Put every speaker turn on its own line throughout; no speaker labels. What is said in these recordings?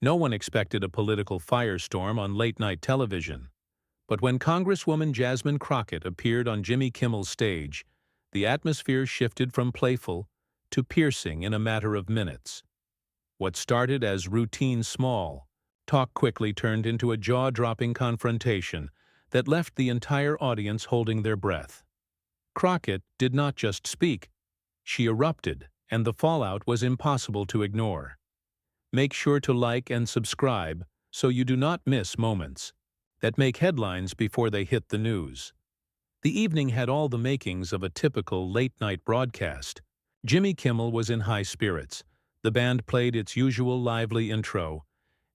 No one expected a political firestorm on late-night television. But when Congresswoman Jasmine Crockett appeared on Jimmy Kimmel's stage, the atmosphere shifted from playful to piercing in a matter of minutes. What started as routine small talk quickly turned into a jaw-dropping confrontation that left the entire audience holding their breath. Crockett did not just speak, she erupted, and the fallout was impossible to ignore. Make sure to like and subscribe so you do not miss moments that make headlines before they hit the news. The evening had all the makings of a typical late-night broadcast. Jimmy Kimmel was in high spirits. The band played its usual lively intro,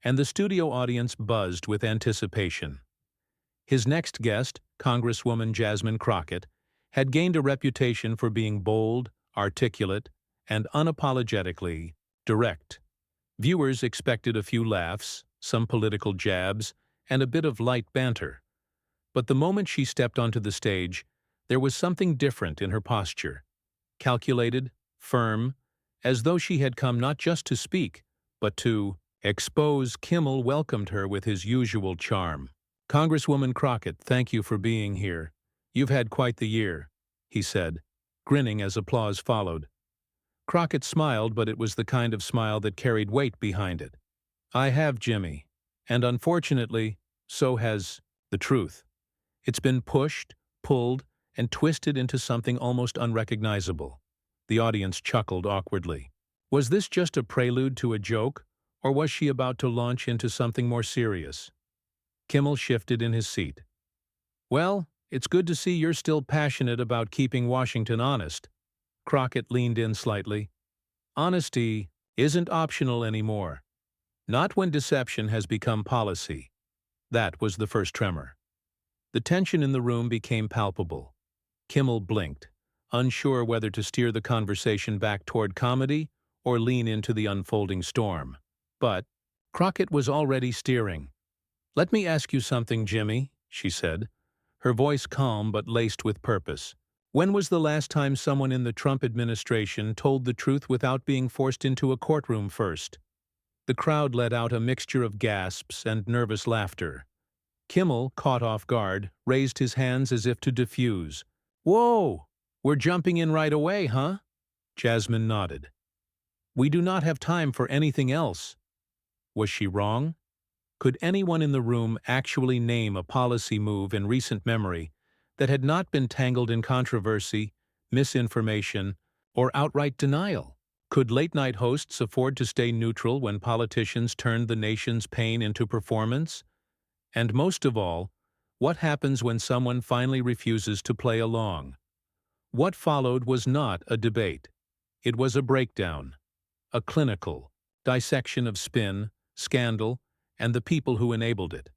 and the studio audience buzzed with anticipation. His next guest, Congresswoman Jasmine Crockett, had gained a reputation for being bold, articulate, and unapologetically direct. Viewers expected a few laughs, some political jabs, and a bit of light banter. But the moment she stepped onto the stage, there was something different in her posture. Calculated, firm, as though she had come not just to speak, but to expose. Kimmel welcomed her with his usual charm. "Congresswoman Crockett, thank you for being here. You've had quite the year," he said, grinning as applause followed. Crockett smiled, but it was the kind of smile that carried weight behind it. "I have, Jimmy, and unfortunately, so has the truth. It's been pushed, pulled, and twisted into something almost unrecognizable." The audience chuckled awkwardly. Was this just a prelude to a joke, or was she about to launch into something more serious? Kimmel shifted in his seat. "Well, it's good to see you're still passionate about keeping Washington honest." Crockett leaned in slightly. "Honesty isn't optional anymore. Not when deception has become policy." That was the first tremor. The tension in the room became palpable. Kimmel blinked, unsure whether to steer the conversation back toward comedy or lean into the unfolding storm. But Crockett was already steering. "Let me ask you something, Jimmy," she said, her voice calm but laced with purpose. "When was the last time someone in the Trump administration told the truth without being forced into a courtroom first?" The crowd let out a mixture of gasps and nervous laughter. Kimmel, caught off guard, raised his hands as if to diffuse. "Whoa! We're jumping in right away, huh?" Jasmine nodded. "We do not have time for anything else." Was she wrong? Could anyone in the room actually name a policy move in recent memory that had not been tangled in controversy, misinformation, or outright denial? Could late-night hosts afford to stay neutral when politicians turned the nation's pain into performance? And most of all, what happens when someone finally refuses to play along? What followed was not a debate. It was a breakdown, a clinical dissection of spin, scandal, and the people who enabled it.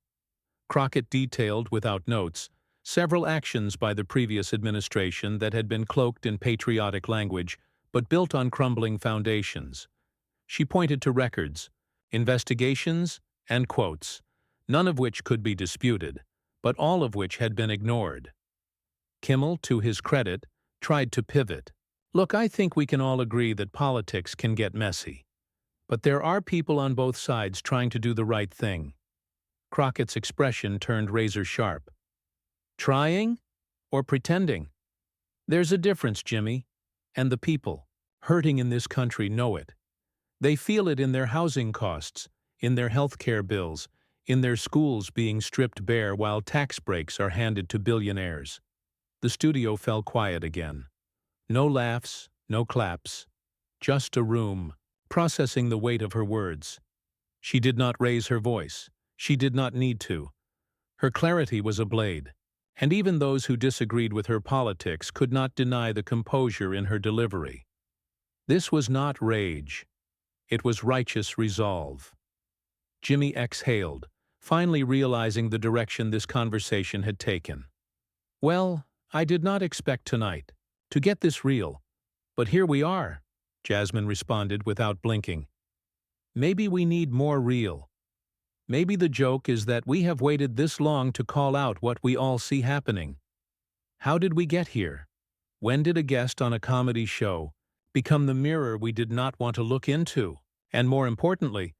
Crockett detailed, without notes, several actions by the previous administration that had been cloaked in patriotic language but built on crumbling foundations. She pointed to records, investigations, and quotes, none of which could be disputed, but all of which had been ignored. Kimmel, to his credit, tried to pivot. "Look, I think we can all agree that politics can get messy. But there are people on both sides trying to do the right thing." Crockett's expression turned razor sharp. "Trying or pretending? There's a difference, Jimmy. And the people, hurting in this country, know it. They feel it in their housing costs, in their health care bills, in their schools being stripped bare while tax breaks are handed to billionaires." The studio fell quiet again. No laughs, no claps. Just a room, processing the weight of her words. She did not raise her voice. She did not need to. Her clarity was a blade, and even those who disagreed with her politics could not deny the composure in her delivery. This was not rage. It was righteous resolve. Jimmy exhaled, finally realizing the direction this conversation had taken. "Well, I did not expect tonight to get this real, but here we are," Jasmine responded without blinking. "Maybe we need more real. Maybe the joke is that we have waited this long to call out what we all see happening. How did we get here? When did a guest on a comedy show become the mirror we did not want to look into? And more importantly,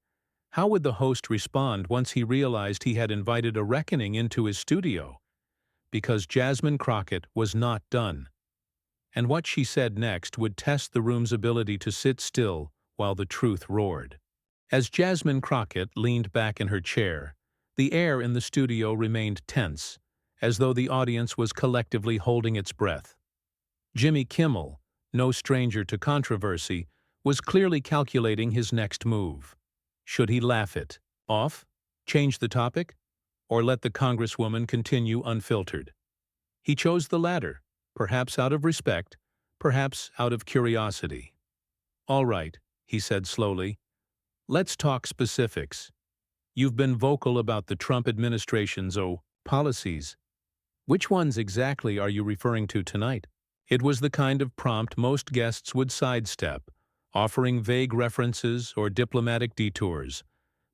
How would the host respond once he realized he had invited a reckoning into his studio? Because Jasmine Crockett was not done. And what she said next would test the room's ability to sit still while the truth roared. As Jasmine Crockett leaned back in her chair, the air in the studio remained tense, as though the audience was collectively holding its breath. Jimmy Kimmel, no stranger to controversy, was clearly calculating his next move. Should he laugh it off, change the topic, or let the Congresswoman continue unfiltered? He chose the latter, perhaps out of respect, perhaps out of curiosity. "All right," he said slowly. "Let's talk specifics. You've been vocal about the Trump administration's policies. Which ones exactly are you referring to tonight?" It was the kind of prompt most guests would sidestep, offering vague references or diplomatic detours.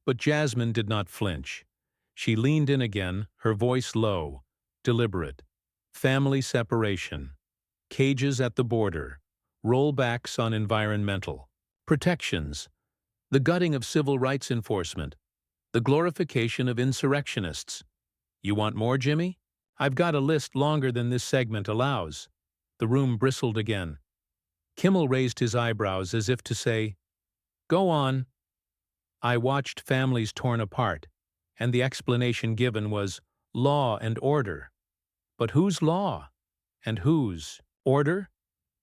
But Jasmine did not flinch. She leaned in again, her voice low, deliberate. Family separation, cages at the border, rollbacks on environmental protections, the gutting of civil rights enforcement, the glorification of insurrectionists. You want more, Jimmy? I've got a list longer than this segment allows. The room bristled again. Kimmel raised his eyebrows as if to say, "Go on." I watched families torn apart, and the explanation given was law and order. But whose law? And whose order?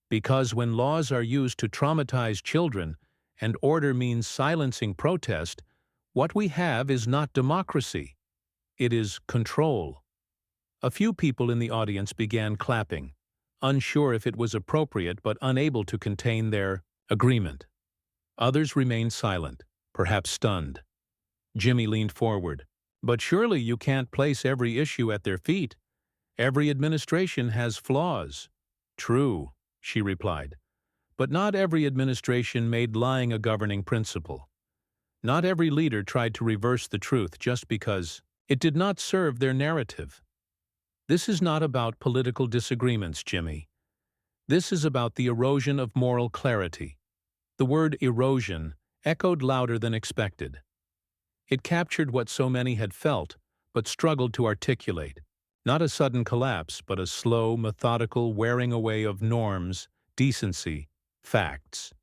Because when laws are used to traumatize children and order means silencing protest, what we have is not democracy. It is control. A few people in the audience began clapping, unsure if it was appropriate but unable to contain their agreement. Others remained silent, perhaps stunned. Jimmy leaned forward. "But surely you can't place every issue at their feet. Every administration has flaws." "True," she replied. "But not every administration made lying a governing principle. Not every leader tried to reverse the truth just because it did not serve their narrative. This is not about political disagreements, Jimmy. This is about the erosion of moral clarity." The word erosion echoed louder than expected. It captured what so many had felt, but struggled to articulate. Not a sudden collapse, but a slow, methodical wearing away of norms, decency, facts.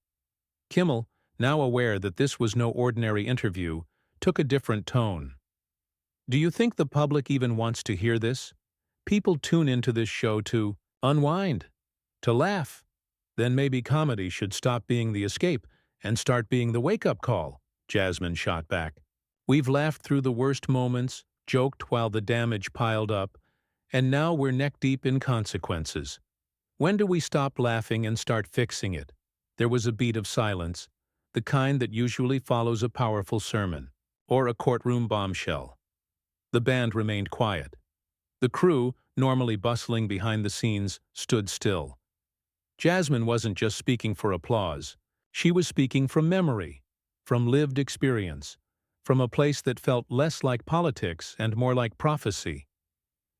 Kimmel, now aware that this was no ordinary interview, took a different tone. "Do you think the public even wants to hear this? People tune into this show to unwind, to laugh. Then maybe comedy should stop being the escape and start being the wake-up call," Jasmine shot back. "We've laughed through the worst moments, joked while the damage piled up, and now we're neck-deep in consequences. When do we stop laughing and start fixing it?" There was a beat of silence, the kind that usually follows a powerful sermon, or a courtroom bombshell. The band remained quiet. The crew, normally bustling behind the scenes, stood still. Jasmine wasn't just speaking for applause. She was speaking from memory, from lived experience, from a place that felt less like politics and more like prophecy.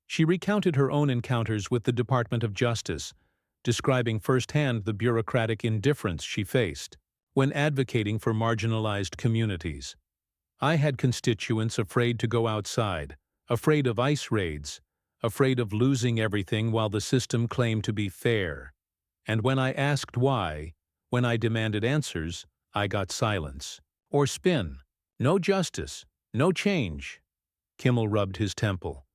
She recounted her own encounters with the Department of Justice, describing firsthand the bureaucratic indifference she faced when advocating for marginalized communities. "I had constituents afraid to go outside, afraid of ICE raids, afraid of losing everything while the system claimed to be fair. And when I asked why, when I demanded answers, I got silence. Or spin. No justice, no change." Kimmel rubbed his temple.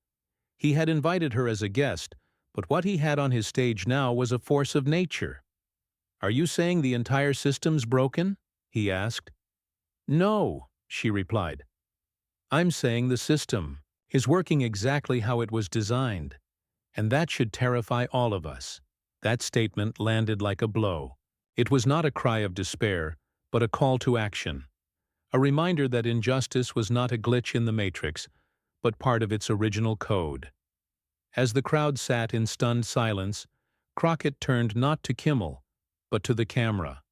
He had invited her as a guest, but what he had on his stage now was a force of nature. "Are you saying the entire system's broken?" he asked. "No," she replied. "I'm saying the system is working exactly how it was designed, and that should terrify all of us." That statement landed like a blow. It was not a cry of despair, but a call to action. A reminder that injustice was not a glitch in the matrix, but part of its original code. As the crowd sat in stunned silence, Crockett turned not to Kimmel, but to the camera.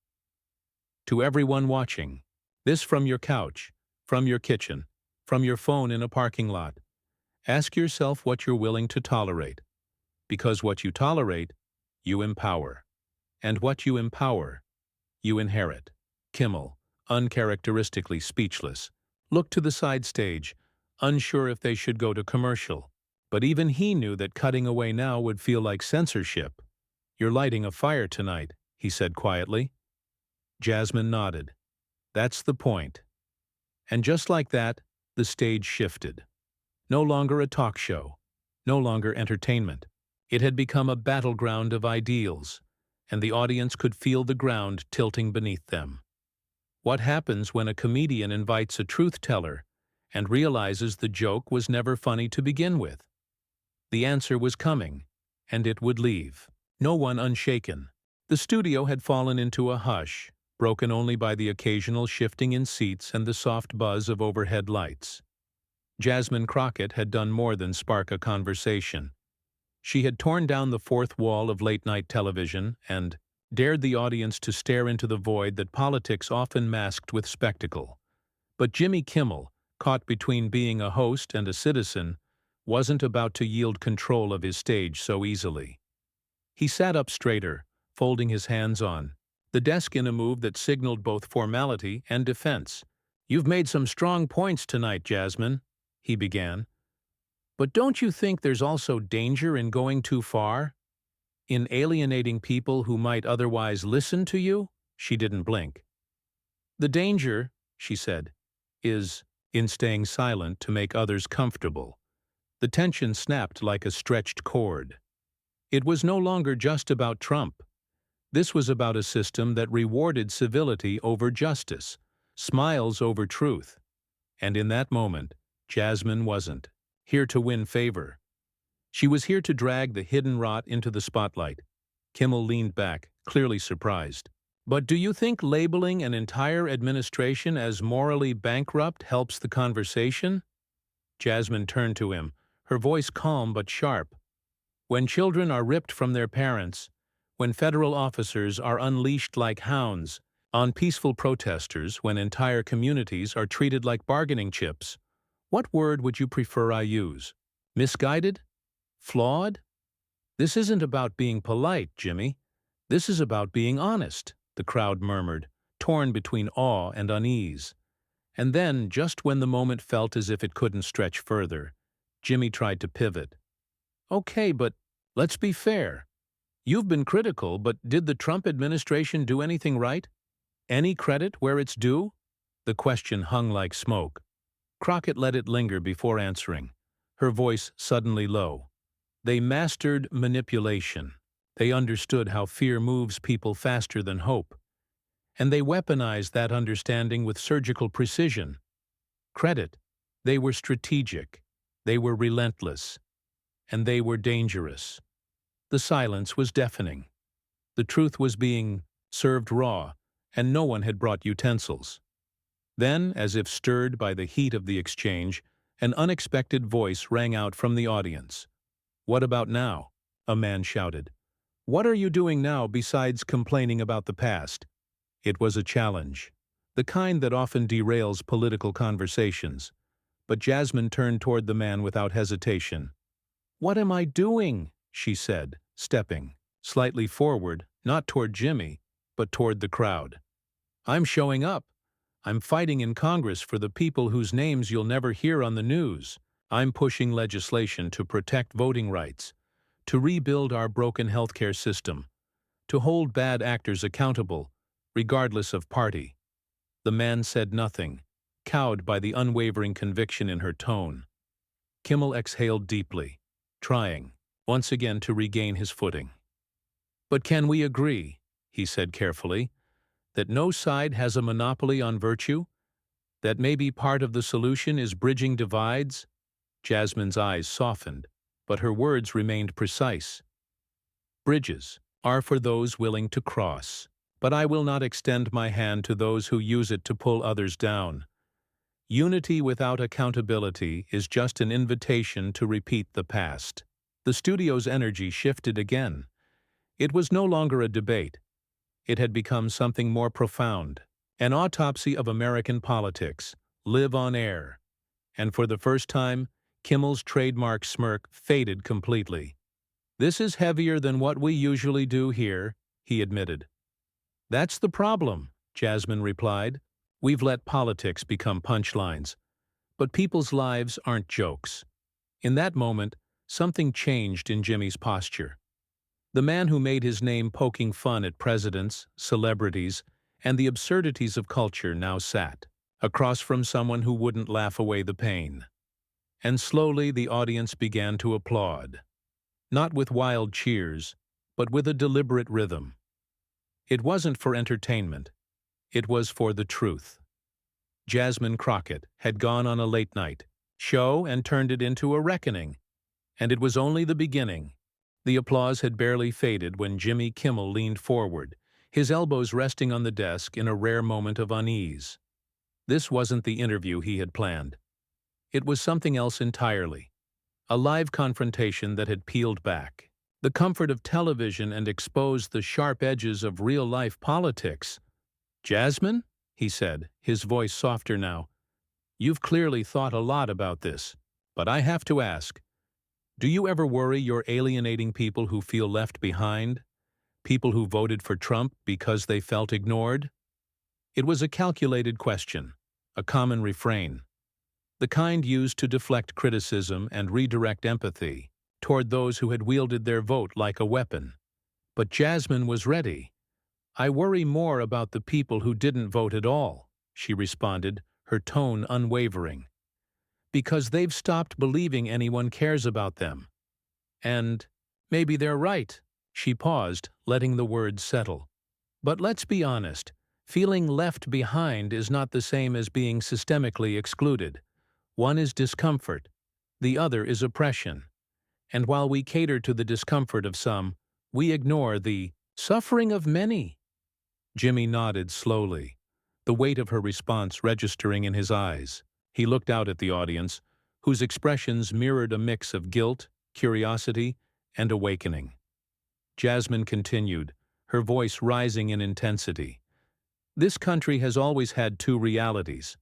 "To everyone watching, this from your couch, from your kitchen, from your phone in a parking lot. Ask yourself what you're willing to tolerate. Because what you tolerate, you empower. And what you empower, you inherit." Kimmel, uncharacteristically speechless, looked to the side stage, unsure if they should go to commercial. But even he knew that cutting away now would feel like censorship. "You're lighting a fire tonight," he said quietly. Jasmine nodded. "That's the point." And just like that, the stage shifted. No longer a talk show, no longer entertainment. It had become a battleground of ideals, and the audience could feel the ground tilting beneath them. What happens when a comedian invites a truth teller and realizes the joke was never funny to begin with? The answer was coming, and it would leave. No one unshaken. The studio had fallen into a hush, broken only by the occasional shifting in seats and the soft buzz of overhead lights. Jasmine Crockett had done more than spark a conversation. She had torn down the fourth wall of late-night television and dared the audience to stare into the void that politics often masked with spectacle. But Jimmy Kimmel, caught between being a host and a citizen, wasn't about to yield control of his stage so easily. He sat up straighter, folding his hands on the desk in a move that signaled both formality and defense. "You've made some strong points tonight, Jasmine," he began. "But don't you think there's also danger in going too far? In alienating people who might otherwise listen to you?" She didn't blink. "The danger," she said, "is in staying silent to make others comfortable." The tension snapped like a stretched cord. It was no longer just about Trump. This was about a system that rewarded civility over justice, smiles over truth. And in that moment, Jasmine wasn't here to win favor. She was here to drag the hidden rot into the spotlight. Kimmel leaned back, clearly surprised. "But do you think labeling an entire administration as morally bankrupt helps the conversation?" Jasmine turned to him, her voice calm but sharp. "When children are ripped from their parents, when federal officers are unleashed like hounds on peaceful protesters, when entire communities are treated like bargaining chips, what word would you prefer I use? Misguided? Flawed? This isn't about being polite, Jimmy. This is about being honest," the crowd murmured, torn between awe and unease. And then, just when the moment felt as if it couldn't stretch further, Jimmy tried to pivot. "Okay, but let's be fair. You've been critical, but did the Trump administration do anything right? Any credit where it's due?" The question hung like smoke. Crockett let it linger before answering, her voice suddenly low. "They mastered manipulation. They understood how fear moves people faster than hope. And they weaponized that understanding with surgical precision. Credit. They were strategic. They were relentless. And they were dangerous." The silence was deafening. The truth was being served raw, and no one had brought utensils. Then, as if stirred by the heat of the exchange, an unexpected voice rang out from the audience. "What about now?" a man shouted. "What are you doing now besides complaining about the past?" It was a challenge, the kind that often derails political conversations. But Jasmine turned toward the man without hesitation. "What am I doing?" she said, stepping slightly forward, not toward Jimmy, but toward the crowd. "I'm showing up. I'm fighting in Congress for the people whose names you'll never hear on the news. I'm pushing legislation to protect voting rights, to rebuild our broken healthcare system, to hold bad actors accountable, regardless of party." The man said nothing, cowed by the unwavering conviction in her tone. Kimmel exhaled deeply, trying, once again, to regain his footing. "But can we agree," he said carefully, "that no side has a monopoly on virtue? That maybe part of the solution is bridging divides?" Jasmine's eyes softened, but her words remained precise. "Bridges are for those willing to cross, but I will not extend my hand to those who use it to pull others down. Unity without accountability is just an invitation to repeat the past." The studio's energy shifted again. It was no longer a debate. It had become something more profound, an autopsy of American politics, live on air. And for the first time, Kimmel's trademark smirk faded completely. "This is heavier than what we usually do here," he admitted. "That's the problem," Jasmine replied. "We've let politics become punchlines, But people's lives aren't jokes. In that moment, something changed in Jimmy's posture. The man who made his name poking fun at presidents, celebrities, and the absurdities of culture now sat across from someone who wouldn't laugh away the pain. And slowly the audience began to applaud, not with wild cheers, but with a deliberate rhythm. It wasn't for entertainment, it was for the truth. Jasmine Crockett had gone on a late-night show and turned it into a reckoning, and it was only the beginning. The applause had barely faded when Jimmy Kimmel leaned forward, his elbows resting on the desk in a rare moment of unease. This wasn't the interview he had planned. It was something else entirely. A live confrontation that had peeled back the comfort of television and exposed the sharp edges of real-life politics. "Jasmine," he said, his voice softer now, "you've clearly thought a lot about this, but I have to ask, do you ever worry you're alienating people who feel left behind? People who voted for Trump because they felt ignored?" It was a calculated question, a common refrain, the kind used to deflect criticism and redirect empathy toward those who had wielded their vote like a weapon. But Jasmine was ready. "I worry more about the people who didn't vote at all," she responded, her tone unwavering. "Because they've stopped believing anyone cares about them. And maybe they're right." She paused, letting the words settle. "But let's be honest, feeling left behind is not the same as being systemically excluded. One is discomfort, the other is oppression. And while we cater to the discomfort of some, we ignore the suffering of many." Jimmy nodded slowly, the weight of her response registering in his eyes. He looked out at the audience, whose expressions mirrored a mix of guilt, curiosity, and awakening. Jasmine continued, her voice rising in intensity. "This country has always had two realities.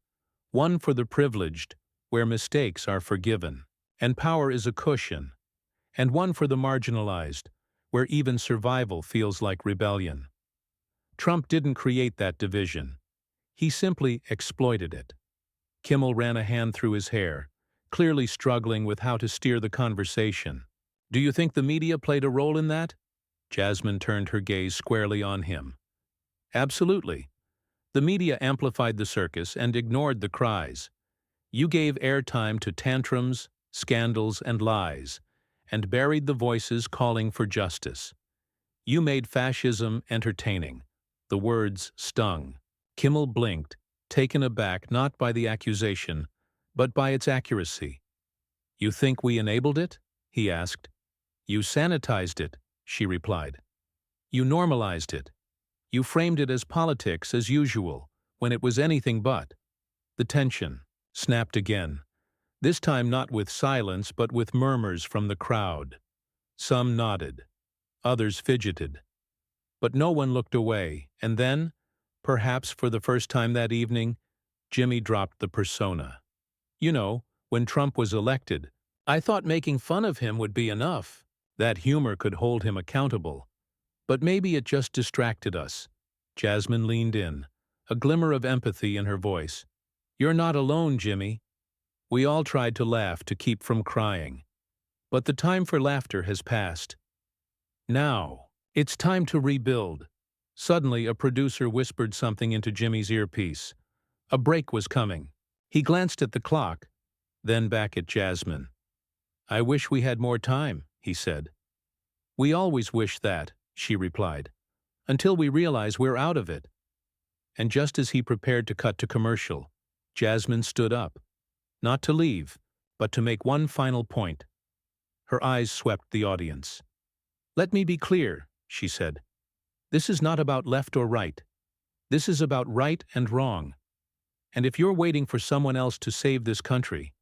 One for the privileged, where mistakes are forgiven, and power is a cushion. And one for the marginalized, where even survival feels like rebellion. Trump didn't create that division. He simply exploited it." Kimmel ran a hand through his hair, clearly struggling with how to steer the conversation. "Do you think the media played a role in that?" Jasmine turned her gaze squarely on him. "Absolutely. The media amplified the circus and ignored the cries. You gave airtime to tantrums, scandals, and lies, and buried the voices calling for justice. You made fascism entertaining." The words stung. Kimmel blinked, taken aback not by the accusation, but by its accuracy. "You think we enabled it?" he asked. "You sanitized it," she replied. "You normalized it. You framed it as politics as usual, when it was anything but." The tension snapped again, this time not with silence but with murmurs from the crowd. Some nodded, others fidgeted. But no one looked away, and then, perhaps for the first time that evening, Jimmy dropped the persona. "You know, when Trump was elected, I thought making fun of him would be enough. That humor could hold him accountable. But maybe it just distracted us." Jasmine leaned in, a glimmer of empathy in her voice. "You're not alone, Jimmy. We all tried to laugh to keep from crying. But the time for laughter has passed. Now, it's time to rebuild." Suddenly, a producer whispered something into Jimmy's earpiece. A break was coming. He glanced at the clock, then back at Jasmine. "I wish we had more time," he said. "We always wish that," she replied, "until we realize we're out of it." And just as he prepared to cut to commercial, Jasmine stood up, not to leave, but to make one final point. Her eyes swept the audience. "Let me be clear," she said. "This is not about left or right. This is about right and wrong. And if you're waiting for someone else to save this country,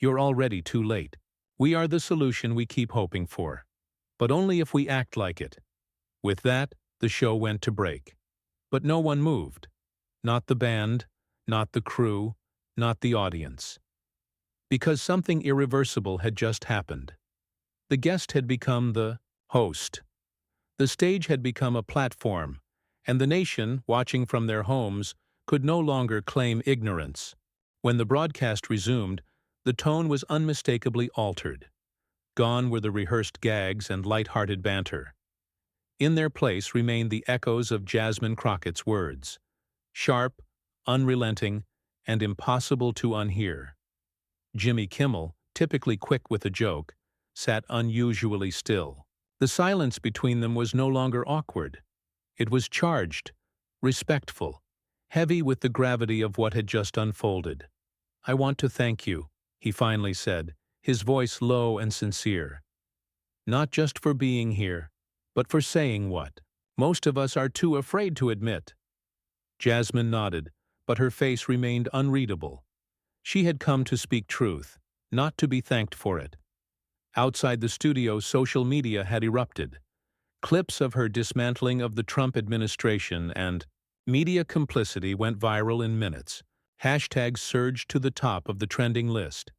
you're already too late. We are the solution we keep hoping for, but only if we act like it." With that, the show went to break. But no one moved. Not the band, not the crew, not the audience. Because something irreversible had just happened. The guest had become the host. The stage had become a platform, and the nation, watching from their homes, could no longer claim ignorance. When the broadcast resumed, the tone was unmistakably altered. Gone were the rehearsed gags and light-hearted banter. In their place remained the echoes of Jasmine Crockett's words, sharp, unrelenting, and impossible to unhear. Jimmy Kimmel, typically quick with a joke, sat unusually still. The silence between them was no longer awkward. It was charged, respectful, heavy with the gravity of what had just unfolded. "I want to thank you," he finally said, his voice low and sincere. "Not just for being here, but for saying what most of us are too afraid to admit." Jasmine nodded, but her face remained unreadable. She had come to speak truth, not to be thanked for it. Outside the studio, social media had erupted. Clips of her dismantling of the Trump administration and media complicity went viral in minutes. Hashtags surged to the top of the trending list.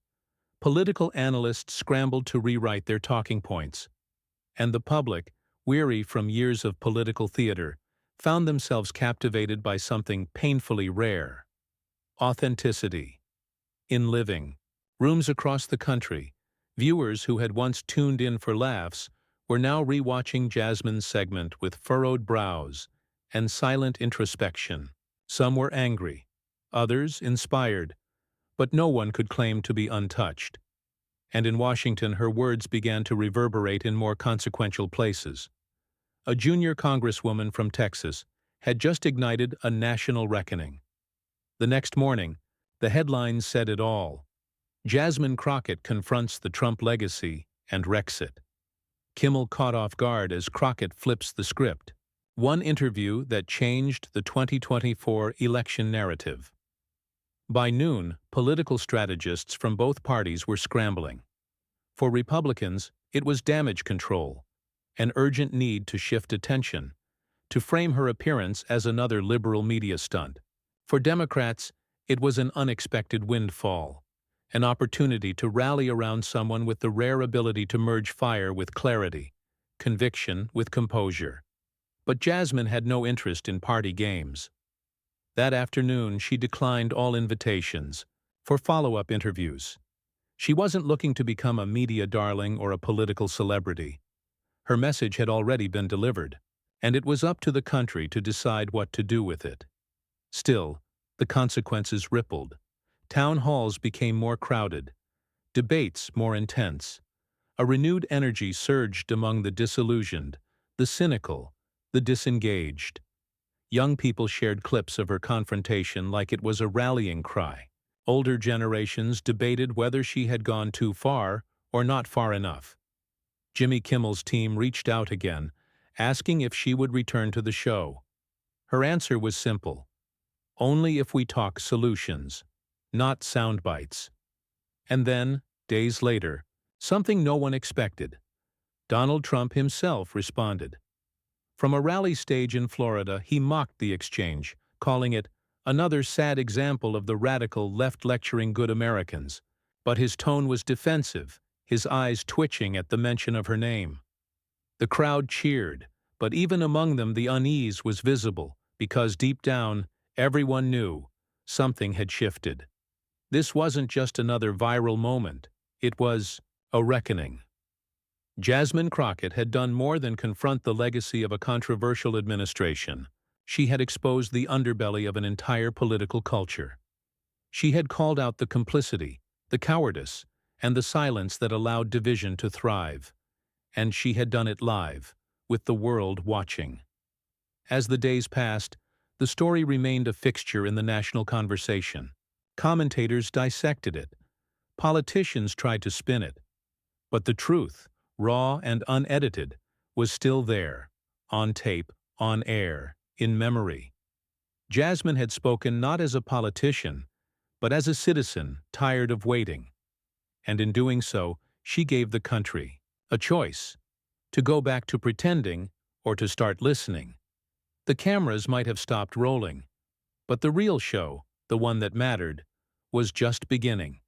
Political analysts scrambled to rewrite their talking points. And the public, weary from years of political theater, found themselves captivated by something painfully rare: authenticity. In living rooms across the country, viewers who had once tuned in for laughs were now rewatching Jasmine's segment with furrowed brows and silent introspection. Some were angry, others inspired, but no one could claim to be untouched. And in Washington, her words began to reverberate in more consequential places. A junior congresswoman from Texas had just ignited a national reckoning. The next morning, the headlines said it all. Jasmine Crockett confronts the Trump legacy and wrecks it. Kimmel caught off guard as Crockett flips the script. One interview that changed the 2024 election narrative. By noon, political strategists from both parties were scrambling. For Republicans, it was damage control, an urgent need to shift attention, to frame her appearance as another liberal media stunt. For Democrats, it was an unexpected windfall, an opportunity to rally around someone with the rare ability to merge fire with clarity, conviction with composure. But Jasmine had no interest in party games. That afternoon, she declined all invitations for follow-up interviews. She wasn't looking to become a media darling or a political celebrity. Her message had already been delivered, and it was up to the country to decide what to do with it. Still, the consequences rippled. Town halls became more crowded, debates more intense. A renewed energy surged among the disillusioned, the cynical, the disengaged. Young people shared clips of her confrontation like it was a rallying cry. Older generations debated whether she had gone too far or not far enough. Jimmy Kimmel's team reached out again, asking if she would return to the show. Her answer was simple: only if we talk solutions, not sound bites. And then, days later, something no one expected. Donald Trump himself responded. From a rally stage in Florida, he mocked the exchange, calling it another sad example of the radical left lecturing good Americans. But his tone was defensive, his eyes twitching at the mention of her name. The crowd cheered, but even among them the unease was visible, because deep down, everyone knew something had shifted. This wasn't just another viral moment, it was a reckoning. Jasmine Crockett had done more than confront the legacy of a controversial administration. She had exposed the underbelly of an entire political culture. She had called out the complicity, the cowardice, and the silence that allowed division to thrive. And she had done it live, with the world watching. As the days passed, the story remained a fixture in the national conversation. Commentators dissected it. Politicians tried to spin it. But the truth, raw and unedited, was still there, on tape, on air, in memory. Jasmine had spoken not as a politician, but as a citizen tired of waiting. And in doing so, she gave the country a choice: to go back to pretending or to start listening. The cameras might have stopped rolling, but the real show, the one that mattered, was just beginning.